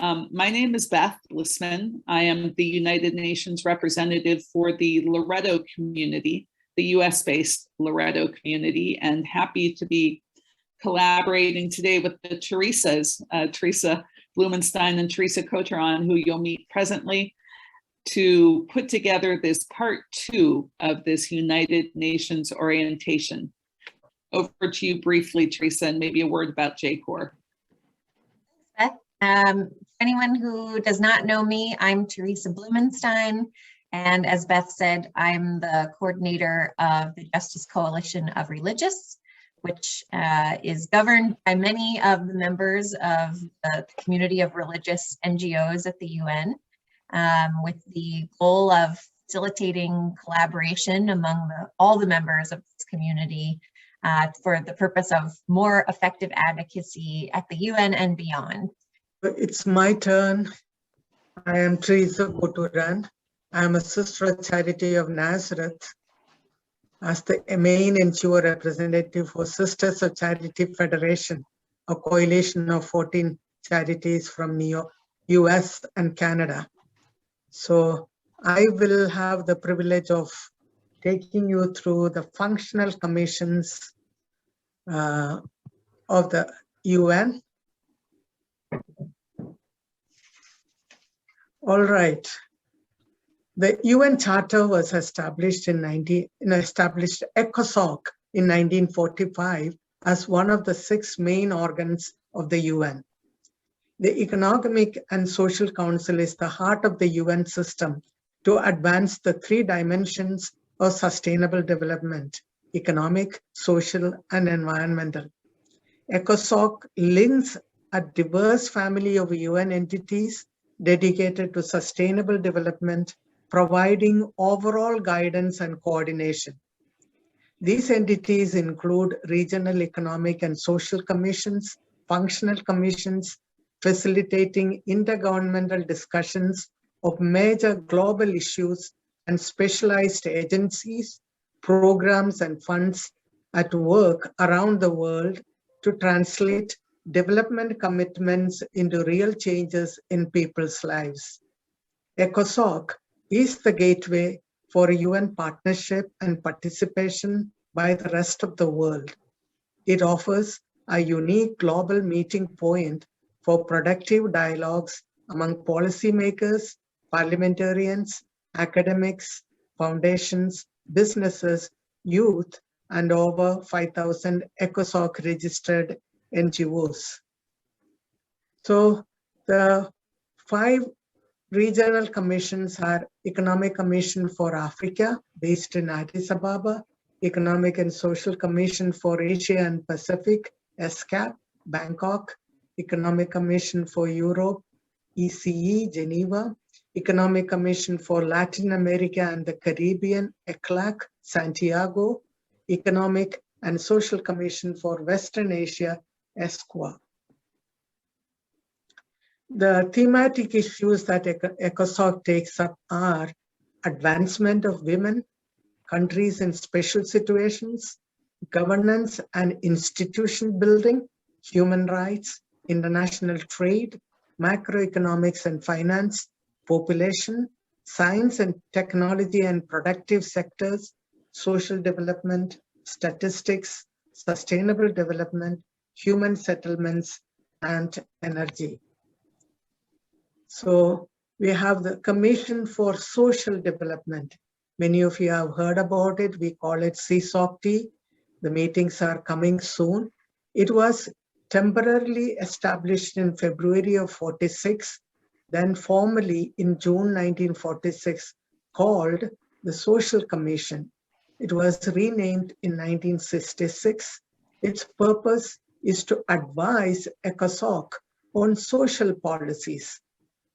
My name is Beth Lissman. I am the United Nations representative for the Loreto community, the US-based Loreto community, and happy to be collaborating today with the Teresas, Teresa Blumenstein and Teresa Kotturan, who you'll meet presently, to put together this part 2 of this United Nations orientation. Over to you briefly, Teresa, and maybe a word about JCOR. Thanks, Beth. For anyone who does not know me, I'm Teresa Blumenstein, and as Beth said, I'm the coordinator of the Justice Coalition of Religious, which is governed by many of the members of the community of religious NGOs at the UN, with the goal of facilitating collaboration among all the members of this community for the purpose of more effective advocacy at the UN and beyond. It's my turn. I am Teresa Kotturan. I am a Sister of Charity of Nazareth as the main NGO representative for Sisters of Charity Federation, a coalition of 14 charities from US and Canada. So I will have the privilege of taking you through the functional commissions of the UN. All right. The UN Charter was established established ECOSOC in 1945 as one of the 6 main organs of the UN. The Economic and Social Council is the heart of the UN system to advance the 3 dimensions of sustainable development: economic, social, and environmental. ECOSOC links a diverse family of UN entities dedicated to sustainable development, providing overall guidance and coordination. These entities include regional economic and social commissions, functional commissions, facilitating intergovernmental discussions of major global issues, and specialized agencies, programs, and funds at work around the world to translate development commitments into real changes in people's lives. ECOSOC is the gateway for UN partnership and participation by the rest of the world. It offers a unique global meeting point for productive dialogues among policymakers, parliamentarians, academics, foundations, businesses, youth, and over 5,000 ECOSOC registered NGOs. So the 5 regional commissions are Economic Commission for Africa, based in Addis Ababa, Economic and Social Commission for Asia and Pacific, ESCAP, Bangkok, Economic Commission for Europe, ECE, Geneva, Economic Commission for Latin America and the Caribbean, ECLAC, Santiago, Economic and Social Commission for Western Asia, ESCWA. The thematic issues that ECOSOC takes up are advancement of women, countries in special situations, governance and institution building, human rights, international trade, macroeconomics and finance, population, science and technology and productive sectors, social development, statistics, sustainable development, human settlements, and energy. So we have the Commission for Social Development. Many of you have heard about it. We call it CSOC-T. The meetings are coming soon. It was temporarily established in February of 46, then formally in June 1946, called the Social Commission. It was renamed in 1966. Its purpose is to advise ECOSOC on social policies.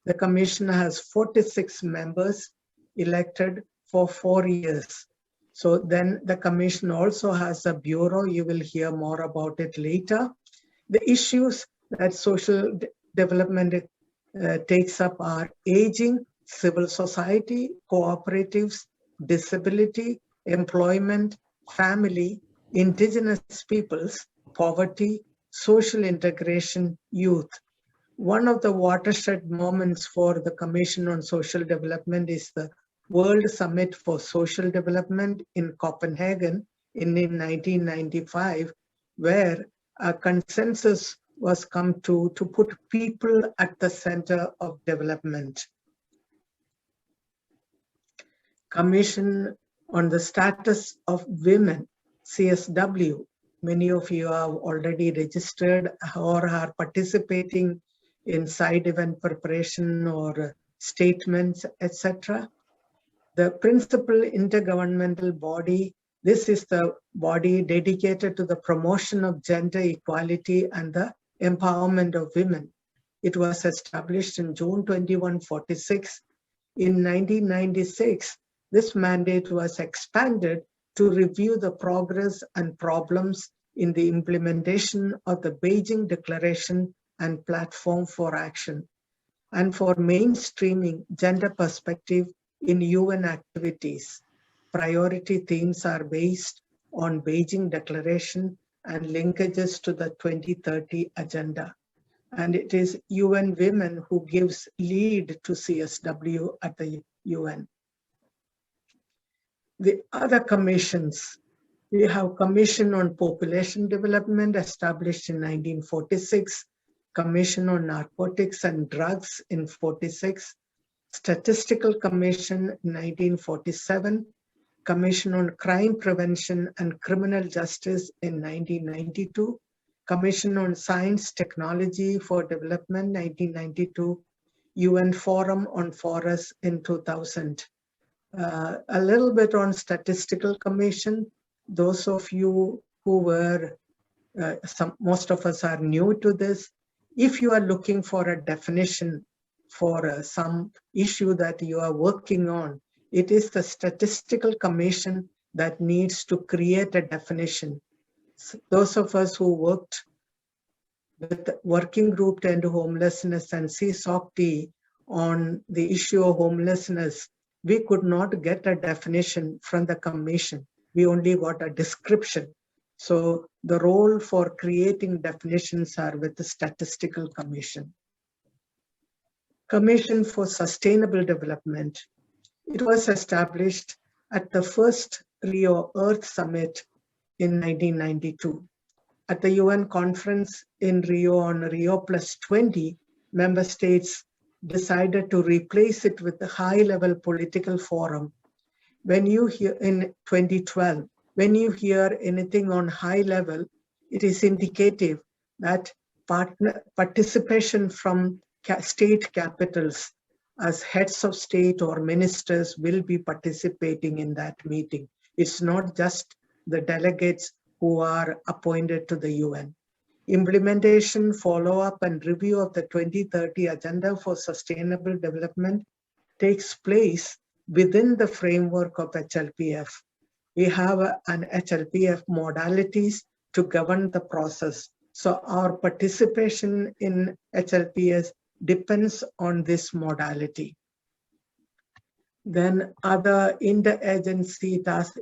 The Commission has 46 members elected for 4 years. So then the Commission also has a bureau. You will hear more about it later. The issues that social development takes up are aging, civil society, cooperatives, disability, employment, family, indigenous peoples, poverty, social integration, youth. One of the watershed moments for the Commission on Social Development is the World Summit for Social Development in Copenhagen in 1995, where a consensus was come to put people at the center of development. Commission on the Status of Women, CSW. Many of you have already registered or are participating in side event preparation or statements, etc. The principal intergovernmental body, this is the body dedicated to the promotion of gender equality and the empowerment of women. It was established in June 2146. In 1996, this mandate was expanded to review the progress and problems in the implementation of the Beijing Declaration and Platform for Action, and for mainstreaming gender perspective in UN activities. Priority themes are based on Beijing Declaration and linkages to the 2030 Agenda. And it is UN Women who gives lead to CSW at the UN. The other commissions, we have Commission on Population Development established in 1946, Commission on Narcotics and Drugs in 46, Statistical Commission in 1947, Commission on Crime Prevention and Criminal Justice in 1992, Commission on Science Technology for Development 1992, UN Forum on Forests in 2000. A little bit on Statistical Commission. Those of you who were, most of us are new to this. If you are looking for a definition for some issue that you are working on, it is the Statistical Commission that needs to create a definition. So those of us who worked with the Working Group to End Homelessness and ECOSOC on the issue of homelessness, we could not get a definition from the Commission. We only got a description. So the role for creating definitions are with the Statistical Commission. Commission for Sustainable Development. It was established at the first Rio Earth Summit in 1992. At the UN conference in Rio on Rio +20, member states decided to replace it with the high-level political forum. When you hear in 2012, when you hear anything on high level, it is indicative that participation from state capitals as heads of state or ministers will be participating in that meeting. It's not just the delegates who are appointed to the UN. Implementation, follow-up, and review of the 2030 Agenda for Sustainable Development takes place within the framework of HLPF. We have an HLPF modalities to govern the process. So our participation in HLPS depends on this modality. Then other interagency tasks,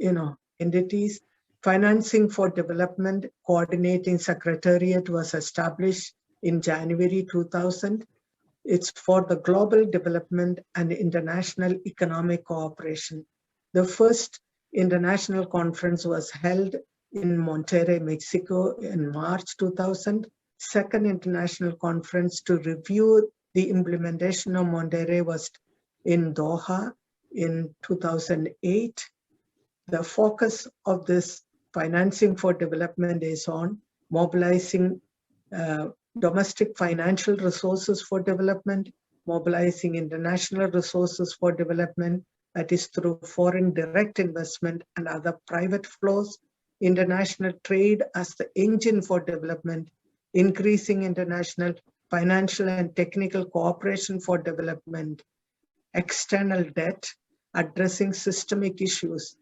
entities. Financing for Development Coordinating Secretariat was established in January 2000. It's for the global development and international economic cooperation. The first international conference was held in Monterrey, Mexico in March 2000. Second international conference to review the implementation of Monterrey was in Doha in 2008. The focus of this financing for development is on mobilizing domestic financial resources for development, mobilizing international resources for development, that is through foreign direct investment and other private flows, international trade as the engine for development, increasing international financial and technical cooperation for development, external debt, addressing systemic issues,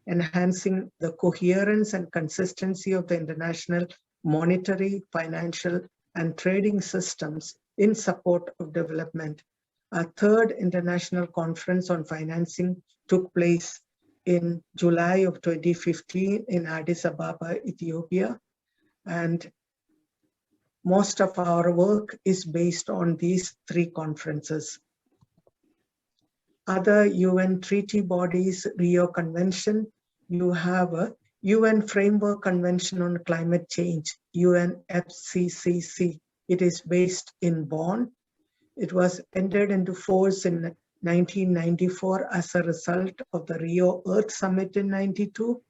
enhancing the coherence and consistency of the international monetary, financial, and trading systems in support of development. A third international conference on financing took place in July of 2015 in Addis Ababa, Ethiopia. And Most of our work is based on these 3 conferences. Other UN treaty bodies, Rio Convention, you have a UN Framework Convention on Climate Change, UNFCCC. It is based in Bonn. It was entered into force in 1994 as a result of the Rio Earth Summit in 92.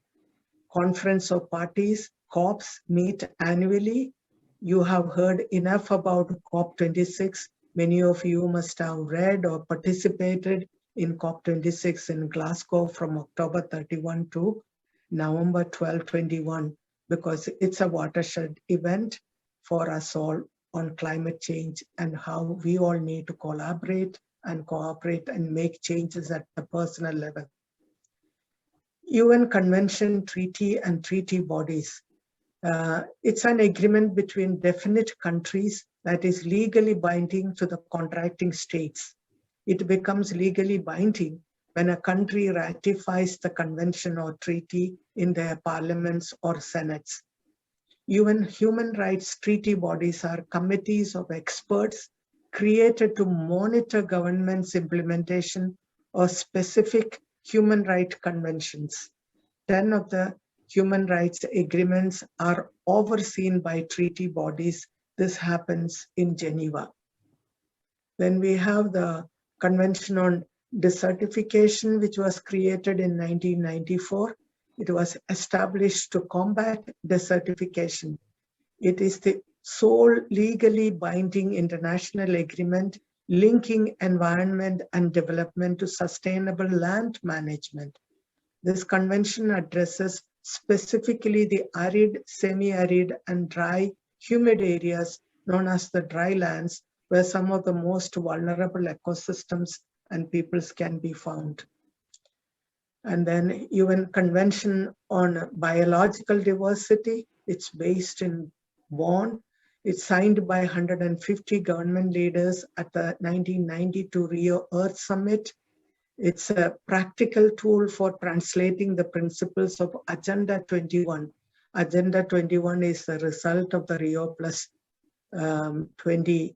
Conference of Parties, COPs, meet annually. You have heard enough about COP26. Many of you must have read or participated in COP26 in Glasgow from October 31 to November 12, 21, because it's a watershed event for us all on climate change and how we all need to collaborate and cooperate and make changes at the personal level. UN Convention, Treaty and treaty bodies. It's an agreement between definite countries that is legally binding to the contracting states. It becomes legally binding when a country ratifies the convention or treaty in their parliaments or senates. UN human rights treaty bodies are committees of experts created to monitor government's implementation of specific human rights conventions. 10 of the human rights agreements are overseen by treaty bodies. This happens in Geneva. Then we have the Convention on Desertification, which was created in 1994. It was established to combat desertification. It is the sole legally binding international agreement linking environment and development to sustainable land management. This convention addresses specifically the arid, semi-arid, and dry, humid areas known as the dry lands, where some of the most vulnerable ecosystems and peoples can be found. And then UN Convention on Biological Diversity, it's based in Bonn. It's signed by 150 government leaders at the 1992 Rio Earth Summit. It's a practical tool for translating the principles of Agenda 21. Agenda 21 is the result of the Rio Plus 20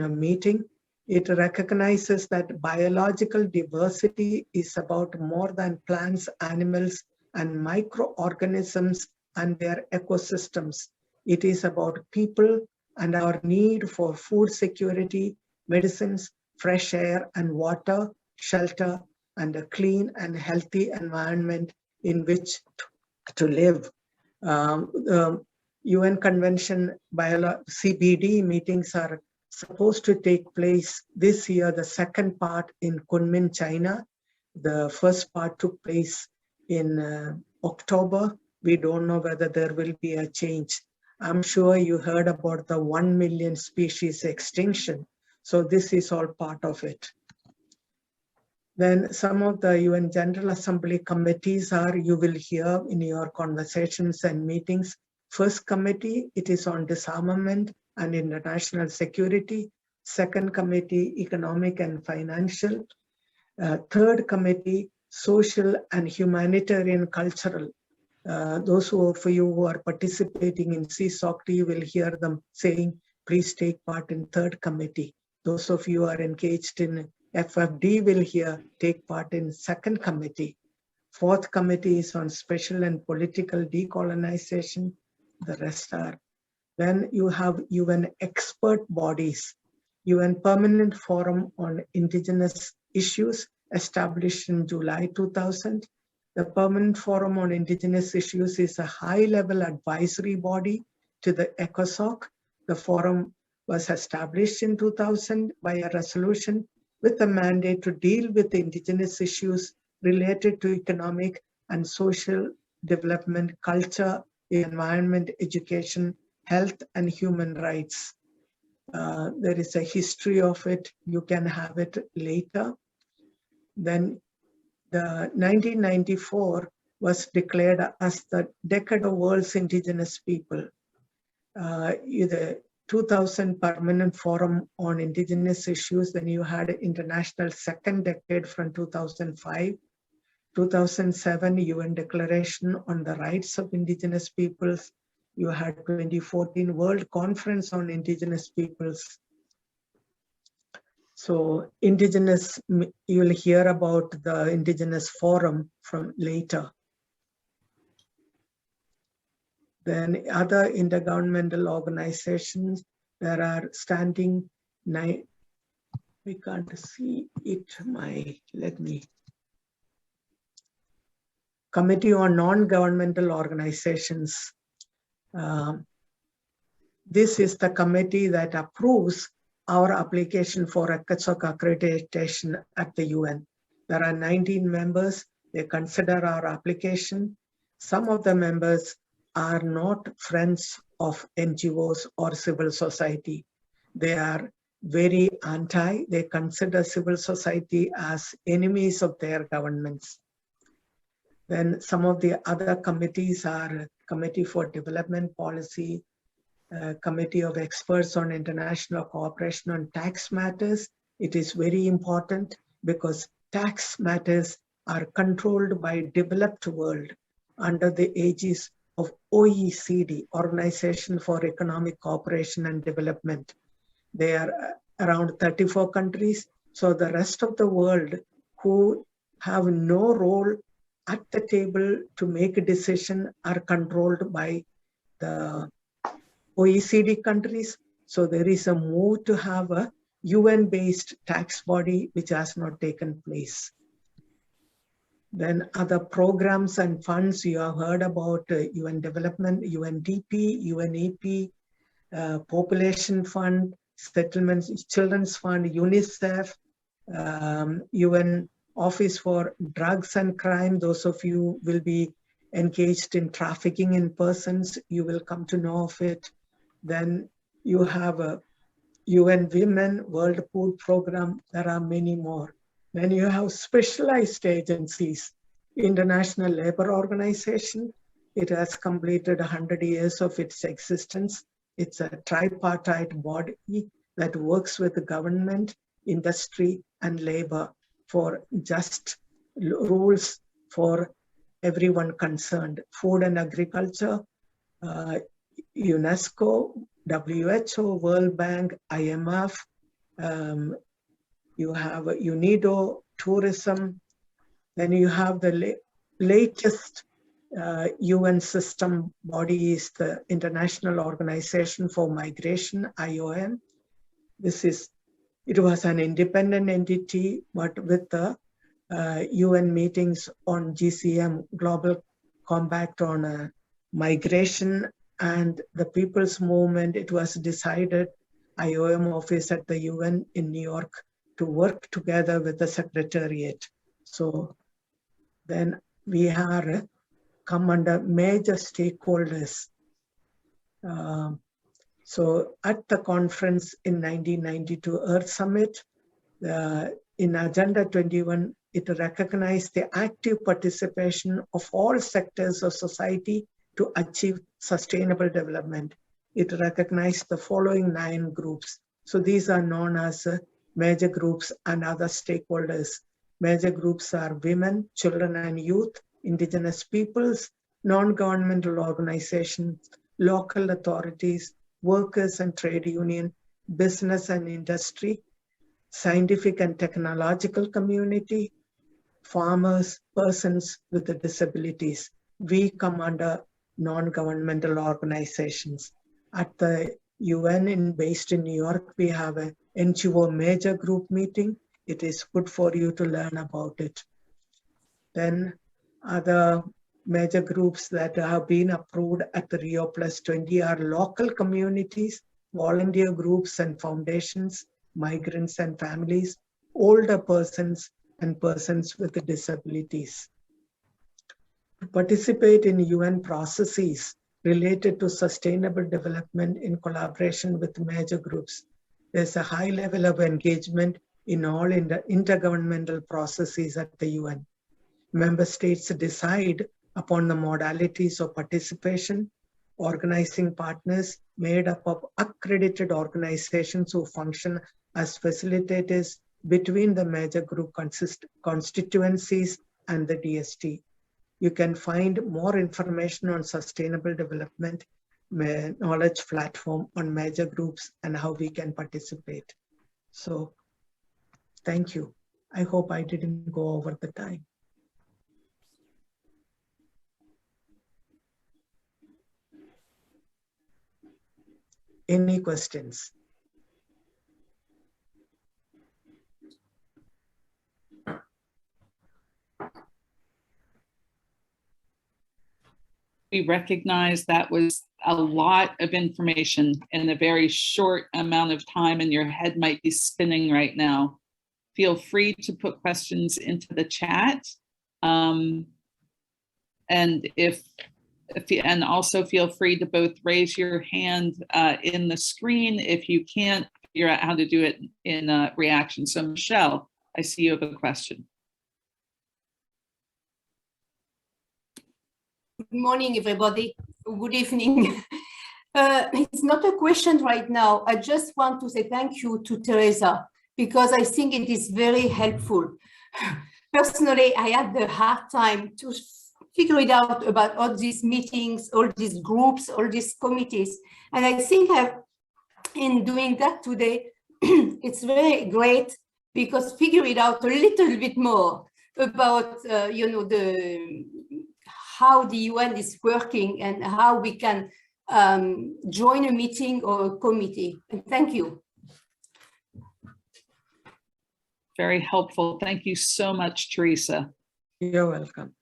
meeting. It recognizes that biological diversity is about more than plants, animals, and microorganisms and their ecosystems. It is about people and our need for food security, medicines, fresh air and water, shelter, and a clean and healthy environment in which to live. UN Convention CBD meetings are supposed to take place this year, the second part in Kunming, China. The first part took place in October. We don't know whether there will be a change. I'm sure you heard about the 1 million species extinction. So this is all part of it. Then some of the UN General Assembly committees are, you will hear in your conversations and meetings. First committee, it is on disarmament and international security. Second committee, economic and financial. Third committee, social and humanitarian cultural. Those of you who are participating in ECOSOC, you will hear them saying, please take part in third committee. Those of you who are engaged in FFD will take part in second committee. Fourth committee is on special and political decolonization. The rest are. Then you have UN expert bodies. UN Permanent Forum on Indigenous Issues, established in July 2000. The Permanent Forum on Indigenous Issues is a high-level advisory body to the ECOSOC. The forum was established in 2000 by a resolution with a mandate to deal with Indigenous issues related to economic and social development, culture, environment, education, health, and human rights. There is a history of it. You can have it later. Then the 1994 was declared as the Decade of World's Indigenous People. The 2000 Permanent Forum on Indigenous Issues, then you had International Second Decade from 2005. 2007 UN Declaration on the Rights of Indigenous Peoples. You had 2014 World Conference on Indigenous Peoples. So Indigenous, you will hear about the Indigenous Forum from later. Then other intergovernmental organizations, there are standing nine. We can't see it. Committee on Non-Governmental Organizations. This is the committee that approves our application for ECOSOC accreditation at the UN. There are 19 members. They consider our application. Some of the members are not friends of NGOs or civil society. They are very anti. They consider civil society as enemies of their governments. Then some of the other committees are Committee for Development Policy, Committee of Experts on International Cooperation on Tax Matters. It is very important because tax matters are controlled by developed world under the aegis of OECD, Organization for Economic Cooperation and Development. They are around 34 countries. So the rest of the world who have no role at the table to make a decision are controlled by the OECD countries. So there is a move to have a UN-based tax body, which has not taken place. Then other programs and funds, you have heard about UN Development, UNDP, UNEP, Population Fund, Settlements, Children's Fund, UNICEF, UN Office for Drugs and Crime. Those of you will be engaged in trafficking in persons, you will come to know of it. Then you have a UN Women, World Food Program. There are many more. Then you have specialized agencies. International Labour Organization. It has completed 100 years of its existence. It's a tripartite body that works with the government, industry, and labor for just rules for everyone concerned. Food and agriculture, UNESCO, WHO, World Bank, IMF, you have UNIDO, tourism, then you have the latest UN system body is the International Organization for Migration, IOM. It was an independent entity, but with the UN meetings on GCM, Global Compact on Migration and the People's Movement, it was decided, IOM office at the UN in New York, to work together with the Secretariat. So then we are come under major stakeholders. So at the conference in 1992 Earth Summit, in Agenda 21, it recognized the active participation of all sectors of society to achieve sustainable development. It recognized the following 9 groups. So these are known as major groups and other stakeholders. Major groups are women, children and youth, indigenous peoples, non-governmental organizations, local authorities, workers and trade union, business and industry, scientific and technological community, farmers, persons with disabilities. We come under non-governmental organizations. At the UN based in New York, we have a NGO major group meeting. It is good for you to learn about it. Then other major groups that have been approved at the Rio Plus 20 are local communities, volunteer groups and foundations, migrants and families, older persons and persons with disabilities. To participate in UN processes related to sustainable development in collaboration with major groups, there's a high level of engagement in all intergovernmental processes at the UN. Member states decide upon the modalities of participation. Organizing partners made up of accredited organizations who function as facilitators between the major group constituencies and the DST. You can find more information on sustainable development knowledge platform on major groups and how we can participate. So thank you. I hope I didn't go over the time. Any questions? We recognize that was a lot of information in a very short amount of time, and your head might be spinning right now. Feel free to put questions into the chat. And also feel free to both raise your hand in the screen if you can't figure out how to do it in a reaction. So Michelle, I see you have a question. Good morning, everybody. Good evening. It's not a question right now. I just want to say thank you to Teresa, because I think it is very helpful. Personally, I had the hard time to figure it out about all these meetings, all these groups, all these committees. And I think in doing that today, it's very great, because figure it out a little bit more about, how the UN is working and how we can join a meeting or a committee. And thank you. Very helpful. Thank you so much, Teresa. You're welcome.